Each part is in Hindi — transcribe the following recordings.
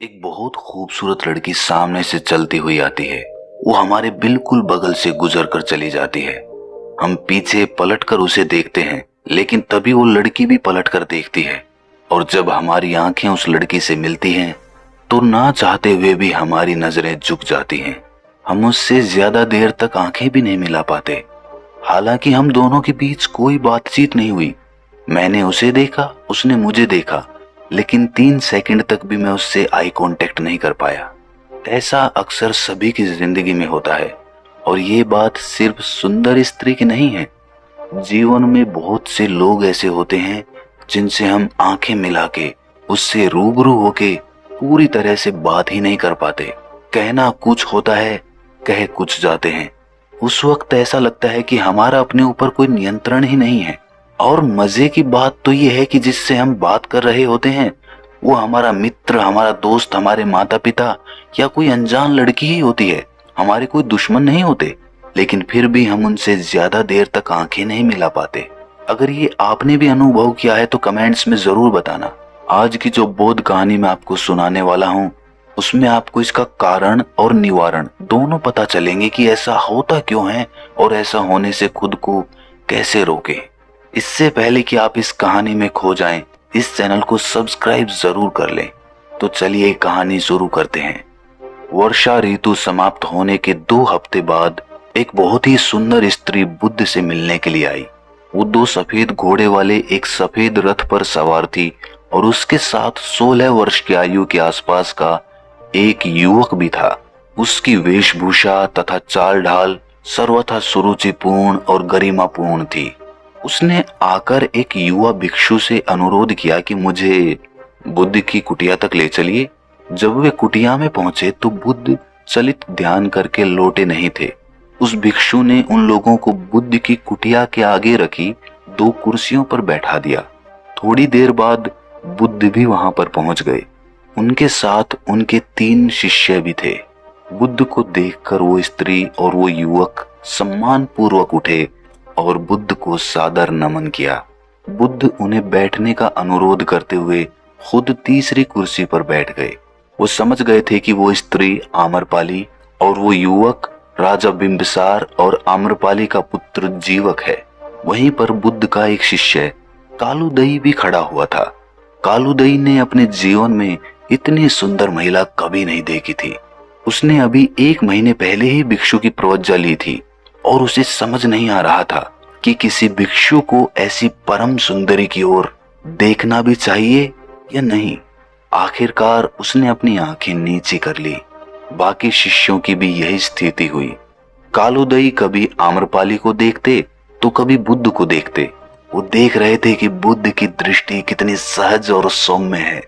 एक बहुत खूबसूरत लड़की सामने से चलती हुई आती है। वो हमारे बिल्कुल बगल से गुजर कर चली जाती है। हम पीछे पलट कर उसे देखते हैं, लेकिन तभी वो लड़की भी पलट कर देखती है। और जब हमारी आंखें उस लड़की से मिलती हैं, तो ना चाहते हुए भी हमारी नजरें झुक जाती हैं। हम उससे ज्यादा देर तक आंखें भी नहीं मिला पाते। हालांकि हम दोनों के बीच कोई बातचीत नहीं हुई। मैंने उसे देखा, उसने मुझे देखा, लेकिन 3 सेकंड तक भी मैं उससे आई कांटेक्ट नहीं कर पाया। ऐसा अक्सर सभी की जिंदगी में होता है, और ये बात सिर्फ सुंदर स्त्री की नहीं है। जीवन में बहुत से लोग ऐसे होते हैं जिनसे हम आंखें मिला के, उससे रूबरू होके पूरी तरह से बात ही नहीं कर पाते। कहना कुछ होता है, कह कुछ जाते हैं। उस वक्त ऐसा लगता है कि हमारा अपने ऊपर कोई नियंत्रण ही नहीं है। और मजे की बात तो ये है कि जिससे हम बात कर रहे होते हैं वो हमारा मित्र, हमारा दोस्त, हमारे माता पिता या कोई अनजान लड़की ही होती है। हमारे कोई दुश्मन नहीं होते, लेकिन फिर भी हम उनसे ज्यादा देर तक आंखें नहीं मिला पाते। अगर ये आपने भी अनुभव किया है तो कमेंट्स में जरूर बताना। आज की जो बोध कहानी मैं आपको सुनाने वाला हूँ, उसमें आपको इसका कारण और निवारण दोनों पता चलेंगे कि ऐसा होता क्यों है और ऐसा होने से खुद को कैसे रोके। इससे पहले कि आप इस कहानी में खो जाएं, इस चैनल को सब्सक्राइब जरूर कर लें। तो चलिए कहानी शुरू करते हैं। वर्षा ऋतु समाप्त होने के 2 हफ्ते बाद एक बहुत ही सुंदर स्त्री बुद्ध से मिलने के लिए आई। वो 2 सफेद घोड़े वाले एक सफेद रथ पर सवार थी, और उसके साथ 16 वर्ष की आयु के आसपास का एक युवक भी था। उसकी वेशभूषा तथा चाल ढाल सर्वथा सुरुचिपूर्ण और गरिमापूर्ण थी। उसने आकर एक युवा भिक्षु से अनुरोध किया कि मुझे बुद्ध की कुटिया तक ले चलिए। जब वे कुटिया में पहुंचे तो बुद्ध चलित ध्यान करके लौटे नहीं थे। उस भिक्षु ने उन लोगों को बुद्ध की कुटिया के आगे रखी 2 कुर्सियों पर बैठा दिया। थोड़ी देर बाद बुद्ध भी वहां पर पहुंच गए। उनके साथ उनके 3 शिष्य भी थे। बुद्ध को देखकर वो स्त्री और वो युवक सम्मान पूर्वक उठे और बुद्ध को सादर नमन किया। बुद्ध उन्हें बैठने का अनुरोध करते हुए खुद तीसरी कुर्सी पर बैठ गए। वो समझ गए थे कि वो स्त्री आम्रपाली और वो युवक राजा बिंबिसार और आम्रपाली का पुत्र जीवक है। वहीं पर बुद्ध का एक शिष्य कालूदई भी खड़ा हुआ था। कालूदई ने अपने जीवन में इतनी सुंदर महिला कभी नहीं देखी थी। उसने अभी 1 महीने पहले ही भिक्षु की प्रवज्जा ली थी, और उसे समझ नहीं आ रहा था कि किसी भिक्षु को ऐसी परम सुंदरी की ओर देखना भी चाहिए या नहीं। आखिरकार उसने अपनी आंखें नीची कर ली। बाकी शिष्यों की भी यही स्थिति हुई। कालूदई कभी आम्रपाली को देखते तो कभी बुद्ध को देखते। वो देख रहे थे कि बुद्ध की दृष्टि कितनी सहज और सौम्य है।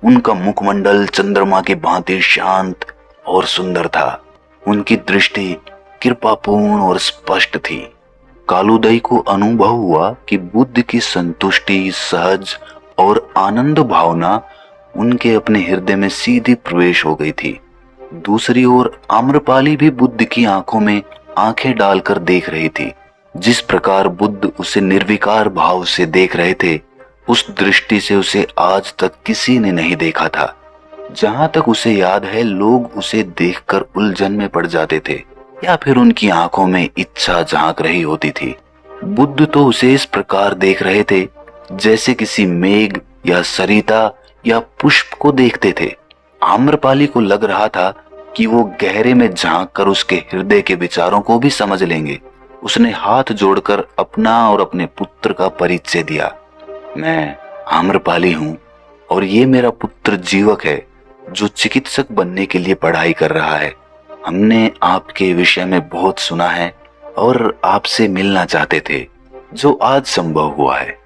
उनका मुखमंडल चंद्रमा की भांति शांत और सुंदर था। उनकी दृष्टि कृपापूर्ण और स्पष्ट थी। कालूदई को अनुभव हुआ कि बुद्ध की संतुष्टि, सहज और आनंद भावना उनके अपने हृदय में सीधी प्रवेश हो गई थी। दूसरी ओर आम्रपाली भी बुद्ध की आंखों में आंखें डालकर देख रही थी। जिस प्रकार बुद्ध उसे निर्विकार भाव से देख रहे थे, उस दृष्टि से उसे आज तक किसी ने नहीं देखा था। जहां तक उसे याद है, लोग उसे देखकर उलझन में पड़ जाते थे या फिर उनकी आंखों में इच्छा झांक रही होती थी। बुद्ध तो उसे इस प्रकार देख रहे थे जैसे किसी मेघ या सरिता या पुष्प को देखते थे। आम्रपाली को लग रहा था कि वो गहरे में झांक कर उसके हृदय के विचारों को भी समझ लेंगे। उसने हाथ जोड़कर अपना और अपने पुत्र का परिचय दिया। मैं आम्रपाली हूँ, और ये मेरा पुत्र जीवक है, जो चिकित्सक बनने के लिए पढ़ाई कर रहा है। हमने आपके विषय में बहुत सुना है और आपसे मिलना चाहते थे, जो आज संभव हुआ है।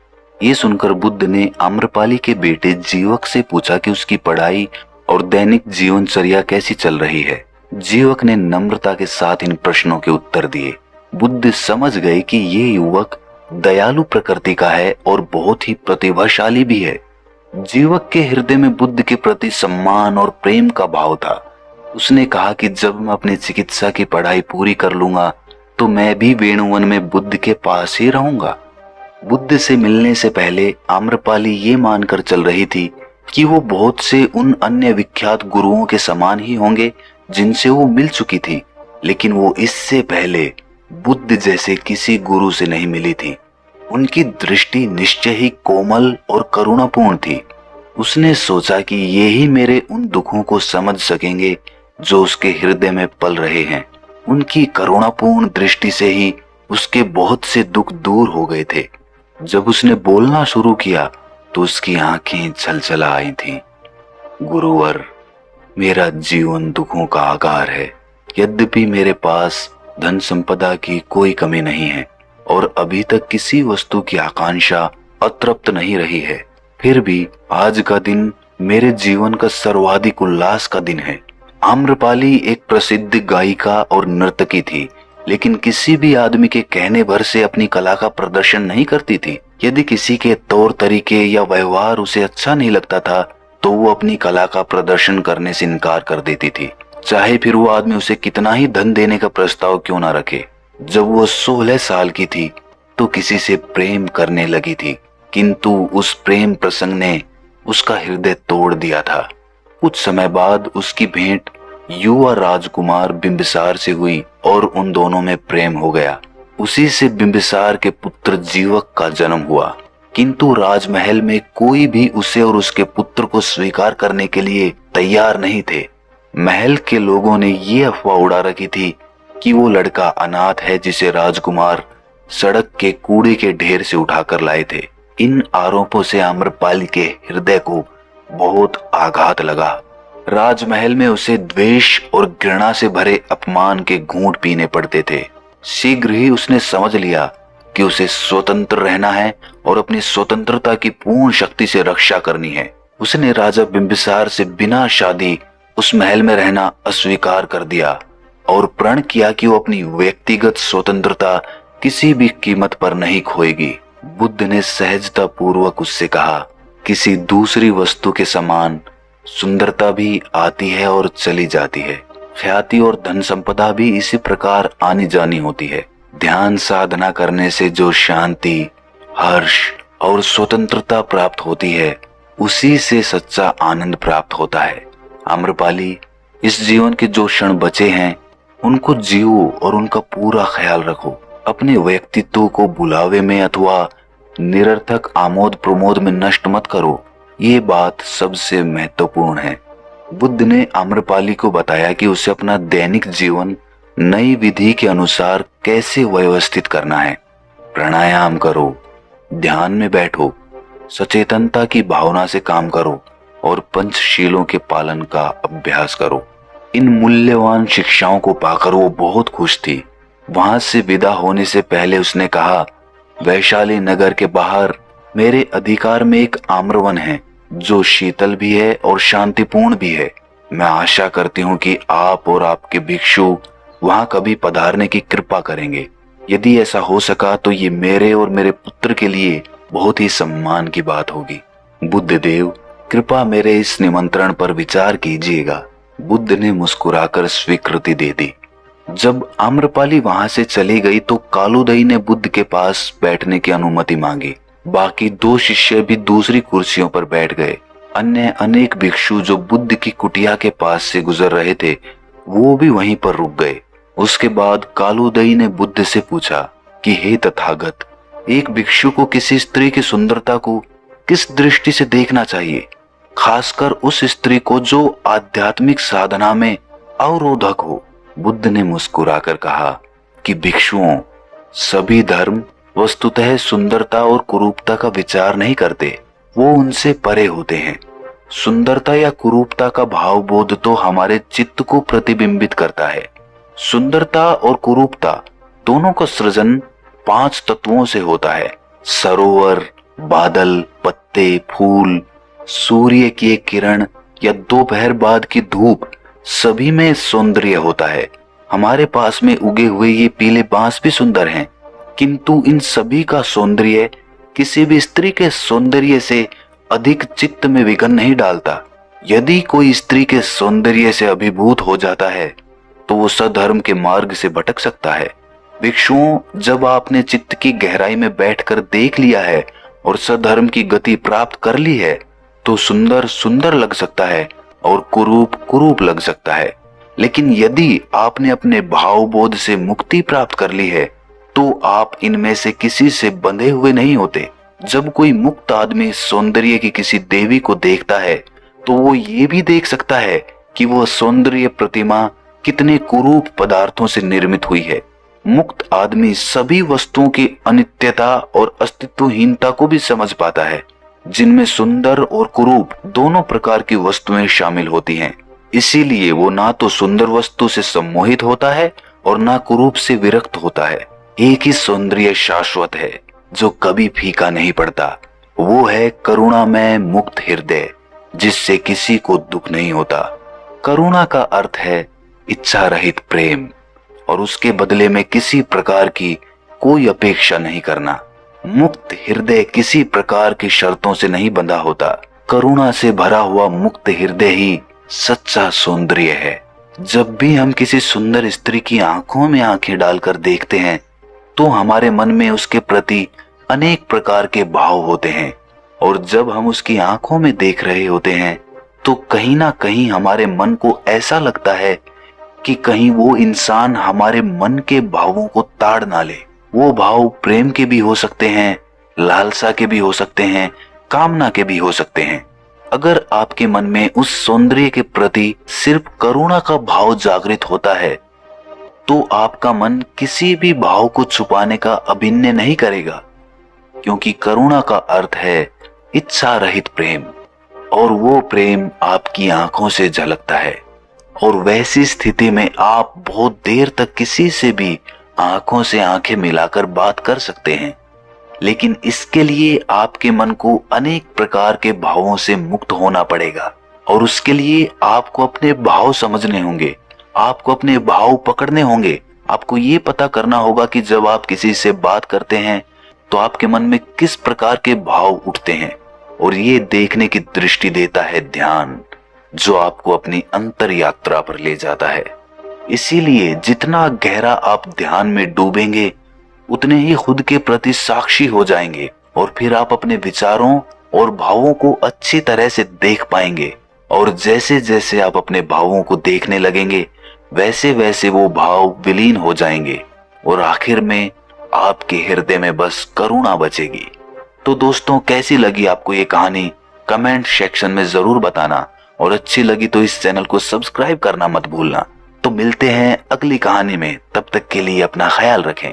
ये सुनकर बुद्ध ने आम्रपाली के बेटे जीवक से पूछा कि उसकी पढ़ाई और दैनिक जीवनचर्या कैसी चल रही है। जीवक ने नम्रता के साथ इन प्रश्नों के उत्तर दिए। बुद्ध समझ गए कि ये युवक दयालु प्रकृति का है और बहुत ही प्रतिभाशाली भी है। जीवक के हृदय में बुद्ध के प्रति सम्मान और प्रेम का भाव था। उसने कहा कि जब मैं अपनी चिकित्सा की पढ़ाई पूरी कर लूंगा तो मैं भी वेणुवन में बुद्ध के पास ही रहूंगा। बुद्ध से मिलने से पहले आम्रपाली ये मानकर चल रही थी कि वो बहुत से उन अन्य विख्यात गुरुओं के समान ही होंगे जिनसे वो मिल चुकी थी, लेकिन वो इससे पहले बुद्ध जैसे किसी गुरु से नहीं मिली थी। उनकी दृष्टि निश्चय ही कोमल और करुणापूर्ण थी। उसने सोचा कि ये ही मेरे उन दुखों को समझ सकेंगे जो उसके हृदय में पल रहे हैं। उनकी करुणापूर्ण दृष्टि से ही उसके बहुत से दुख दूर हो गए थे। जब उसने बोलना शुरू किया तो उसकी आंखें छलछला आई थीं। गुरुवर, मेरा जीवन दुखों का आकार है। यद्यपि मेरे पास धन संपदा की कोई कमी नहीं है और अभी तक किसी वस्तु की आकांक्षा अतृप्त नहीं रही है, फिर भी आज का दिन मेरे जीवन का सर्वाधिक उल्लास का दिन है। आम्रपाली एक प्रसिद्ध गायिका और नर्तकी थी, लेकिन किसी भी आदमी के कहने भर से अपनी कला का प्रदर्शन नहीं करती थी। यदि किसी के तौर तरीके या व्यवहार उसे अच्छा नहीं लगता था तो वो अपनी कला का प्रदर्शन करने से इनकार कर देती थी, चाहे फिर वो आदमी उसे कितना ही धन देने का प्रस्ताव क्यों ना रखे। जब वो 16 साल की थी तो किसी से प्रेम करने लगी थी, किंतु उस प्रेम प्रसंग ने उसका हृदय तोड़ दिया था। कुछ समय बाद उसकी भेंट युवा राजकुमार बिंबिसार से हुई और उन दोनों में प्रेम हो गया। उसी से बिंबिसार के पुत्र जीवक का जन्म हुआ, किंतु राजमहल में कोई भी उसे और उसके पुत्र को स्वीकार करने के लिए तैयार नहीं थे। महल के लोगों ने ये अफवाह उड़ा रखी थी कि वो लड़का अनाथ है जिसे राजकुमार सड़क के कूड़े के ढेर से उठाकर लाए थे। इन आरोपों से आम्रपाली के हृदय को बहुत आघात लगा। राजमहल में उसे द्वेष और घृणा से भरे अपमान के घूंट पीने पड़ते थे। शीघ्र ही उसने समझ लिया कि उसे स्वतंत्र रहना है और अपनी स्वतंत्रता की पूर्ण शक्ति से रक्षा करनी है। उसने राजा बिंबिसार से बिना शादी उस महल में रहना अस्वीकार कर दिया और प्रण किया कि वो अपनी व्यक्तिगत स्वतंत्रता किसी भी कीमत पर नहीं खोएगी। बुद्ध ने सहजता पूर्वक उससे कहा, किसी दूसरी वस्तु के समान सुंदरता भी आती है और चली जाती है। ख्याति और धन संपदा भी इसी प्रकार आनी जानी होती है। ध्यान साधना करने से जो शांति, हर्ष और स्वतंत्रता प्राप्त होती है, उसी से सच्चा आनंद प्राप्त होता है। आम्रपाली, इस जीवन के जो क्षण बचे हैं उनको जियो और उनका पूरा ख्याल रखो। अपने व्यक्तित्व को बुलावे में अथवा निरर्थक आमोद प्रमोद में नष्ट मत करो। ये बात सबसे महत्वपूर्ण है। बुद्ध ने आम्रपाली को बताया कि उसे अपना दैनिक जीवन नई विधि के अनुसार कैसे व्यवस्थित करना है। प्राणायाम करो, ध्यान में बैठो, सचेतनता की भावना से काम करो और पंचशीलों के पालन का अभ्यास करो। इन मूल्यवान शिक्षाओं को पाकर वो बहुत खुश थी। वहां से विदा होने से पहले उसने कहा, वैशाली नगर के बाहर मेरे अधिकार में एक आम्रवन है जो शीतल भी है और शांतिपूर्ण भी है। मैं आशा करती हूँ कि आप और आपके भिक्षु वहां कभी पधारने की कृपा करेंगे। यदि ऐसा हो सका तो ये मेरे और मेरे पुत्र के लिए बहुत ही सम्मान की बात होगी। बुद्ध देव, कृपा मेरे इस निमंत्रण पर विचार कीजिएगा। बुद्ध ने मुस्कुराकर स्वीकृति दे दी। जब आम्रपाली वहां से चली गई तो कालूदई ने बुद्ध के पास बैठने की अनुमति मांगी। बाकी 2 शिष्य भी दूसरी कुर्सियों पर बैठ गए। अन्य अनेक भिक्षु जो बुद्ध की कुटिया के पास से गुजर रहे थे वो भी वहीं पर रुक गए। उसके बाद कालूदई ने बुद्ध से पूछा कि हे तथागत, एक भिक्षु को किसी स्त्री की सुंदरता को किस दृष्टि से देखना चाहिए, खासकर उस स्त्री को जो आध्यात्मिक साधना में अवरोधक हो। बुद्ध ने मुस्कुराकर कहा कि भिक्षुओं, सभी धर्म वस्तुतः सुंदरता और कुरूपता का विचार नहीं करते, वो उनसे परे होते हैं। सुंदरता या कुरूपता का भावबोध तो हमारे चित्त को प्रतिबिंबित करता है। सुंदरता और कुरूपता दोनों का सृजन 5 तत्वों से होता है। सरोवर, बादल, पत्ते, फूल, सूर्य की एक किरण या दोपहर बाद की धूप, सभी में सौंदर्य होता है। हमारे पास में उगे हुए ये पीले बांस भी सुंदर हैं, किंतु इन सभी का सौंदर्य किसी भी स्त्री के सौंदर्य से अधिक चित्त में विघन नहीं डालता। यदि कोई स्त्री के सौंदर्य से अभिभूत हो जाता है तो वो सधर्म के मार्ग से भटक सकता है। भिक्षुओं, जब आपने चित्त की गहराई में बैठकर देख लिया है और सधर्म की गति प्राप्त कर ली है तो सुंदर सुंदर लग सकता है और कुरूप कुरूप लग सकता है, लेकिन यदि आपने अपने भावबोध से मुक्ति प्राप्त कर ली है तो आप इनमें से किसी से बंधे हुए नहीं होते। जब कोई मुक्त आदमी सौंदर्य की किसी देवी को देखता है तो वो ये भी देख सकता है कि वह सौंदर्य प्रतिमा कितने कुरूप पदार्थों से निर्मित हुई है। मुक्त आदमी सभी वस्तुओं की अनित्यता और अस्तित्वहीनता को भी समझ पाता है, जिनमें सुंदर और कुरूप दोनों प्रकार की वस्तुएं शामिल होती हैं। इसीलिए वो ना तो सुंदर वस्तु से सम्मोहित होता है और ना कुरूप से विरक्त होता है। एक ही सौंदर्य शाश्वत है जो कभी फीका नहीं पड़ता, वो है करुणामय मुक्त हृदय, जिससे किसी को दुख नहीं होता। करुणा का अर्थ है इच्छा रहित प्रेम और उसके बदले में किसी प्रकार की कोई अपेक्षा नहीं करना। मुक्त हृदय किसी प्रकार की शर्तों से नहीं बंधा होता। करुणा से भरा हुआ मुक्त हृदय ही सच्चा सौंदर्य है। जब भी हम किसी सुंदर स्त्री की आंखों में आंखें डालकर देखते हैं तो हमारे मन में उसके प्रति अनेक प्रकार के भाव होते हैं, और जब हम उसकी आंखों में देख रहे होते हैं तो कहीं ना कहीं हमारे मन को ऐसा लगता है कि कहीं वो इंसान हमारे मन के भावों को ताड़ ना ले। वो भाव प्रेम के भी हो सकते हैं, लालसा के भी हो सकते हैं, कामना के भी हो सकते हैं। अगर आपके मन में उस सौंदर्य के प्रति सिर्फ करुणा का भाव जागृत होता है तो आपका मन किसी भी भाव को छुपाने का अभिनय नहीं करेगा, क्योंकि करुणा का अर्थ है इच्छा रहित प्रेम, और वो प्रेम आपकी आंखों से झलकता है। और वैसी स्थिति में आप बहुत देर तक किसी से भी आंखों से आंखें मिलाकर बात कर सकते हैं, लेकिन इसके लिए आपके मन को अनेक प्रकार के भावों से मुक्त होना पड़ेगा, और उसके लिए आपको अपने भाव समझने होंगे, आपको अपने भाव पकड़ने होंगे। आपको ये पता करना होगा कि जब आप किसी से बात करते हैं तो आपके मन में किस प्रकार के भाव उठते हैं, और ये देखने की दृष्टि देता है ध्यान, जो आपको अपनी अंतर यात्रा पर ले जाता है। इसीलिए जितना गहरा आप ध्यान में डूबेंगे उतने ही खुद के प्रति साक्षी हो जाएंगे, और फिर आप अपने विचारों और भावों को अच्छी तरह से देख पाएंगे। और जैसे जैसे आप अपने भावों को देखने लगेंगे वैसे वैसे वो भाव विलीन हो जाएंगे, और आखिर में आपके हृदय में बस करुणा बचेगी। तो दोस्तों, कैसी लगी आपको ये कहानी कमेंट सेक्शन में जरूर बताना, और अच्छी लगी तो इस चैनल को सब्सक्राइब करना मत भूलना। तो मिलते हैं अगली कहानी में, तब तक के लिए अपना ख्याल रखें।